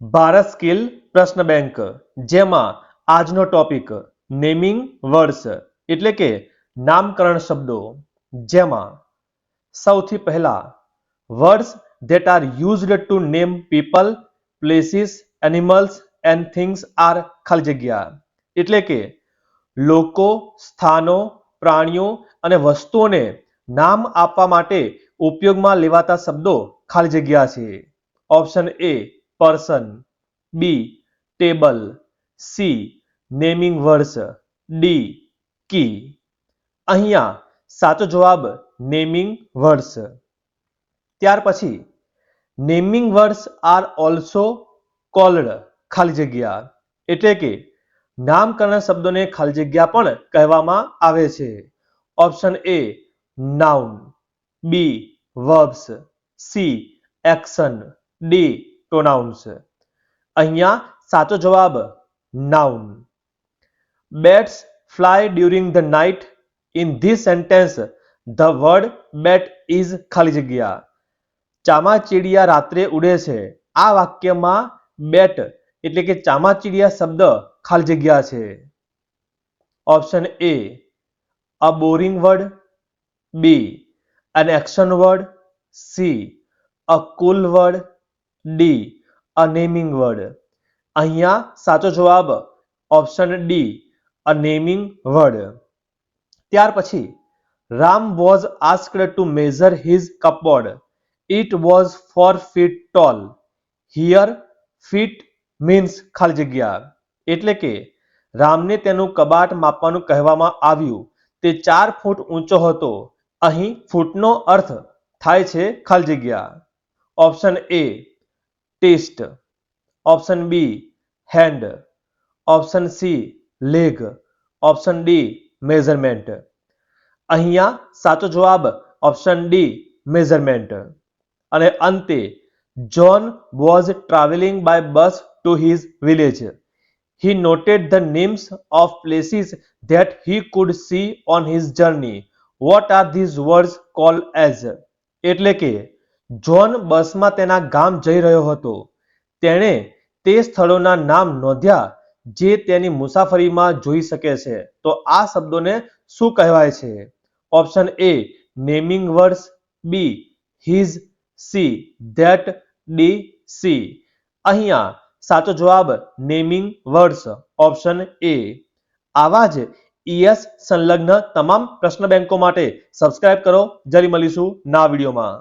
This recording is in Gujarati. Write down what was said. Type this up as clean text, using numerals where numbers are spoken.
ભારત સ્કિલ પ્રશ્ન બેંક જેમાં આજનો ટોપિક નેમિંગ વર્ડ્સ એટલે કે નામકરણ શબ્દો જેમાં સૌથી પહેલા words that are used to name people, places, animals and things are ખાલી જગ્યા એટલે કે લોકો, સ્થાનો, પ્રાણીઓ અને વસ્તુઓને નામ આપવા માટે ઉપયોગમાં લેવાતા શબ્દો ખાલી જગ્યા છે. ઓપ્શન એ person, B table, C naming words, D key. અહીંયા સાચો જવાબ નેમિંગ વર્ડ્સ. ત્યાર પછી naming words are also cold ખાલી જગ્યા એટલે કે નામકરણ શબ્દોને ખાલી જગ્યા પણ કહેવામાં આવે છે. Option A noun, B verbs, C action, D pronouns. અહીંયા સાચો જવાબ noun. Bats fly during the night. In this sentence the word bat is ખાલી જગ્યા ચામાચીડિયા રાત્રે ઉડે છે. આ વાક્યમાં બેટ એટલે કે ચામાચીડિયા શબ્દ ખાલી જગ્યા છે. Option A a boring word, B an action word, C a cool word, D a naming word. અહીંયા સાચો જવાબ option D a naming word. ત્યાર પછી Ram was asked to measure his cupboard. It was 4 feet tall. Here feet means ખાલી જગ્યા એટલે કે રામને તેનું કબાટ માપવાનું કહેવામાં આવ્યું. તે 4 ફૂટ ઊંચો હતો. અહીં ફૂટનો અર્થ થાય છે ખાલી જગ્યા. Option A test, option B hand, option C leg, option D measurement. અહીંયા સાચો જવાબ ઓપ્શન ડી મેઝરમેન્ટ. અને અંતે John was travelling by bus to his village. He noted the names of places that he could see on his journey. What are these words called as? એટલે કે જોન બસમાં તેના ગામ જઈ રહ્યો હતો. તેણે તે સ્થળોના નામ નોંધ્યા જે તેની મુસાફરીમાં જોઈ શકે છે. તો આ શબ્દોને શું કહેવાય છે? Option A naming words, B his, C that, D she. અહીંયા સાચો જવાબ નેમિંગ વર્ડ્સ ઓપ્શન એ. આવા જ ES સંલગ્ન તમામ પ્રશ્ન બેંકો માટે સબસ્ક્રાઇબ કરો. જલ્દી મળીશું નવા વિડીયોમાં.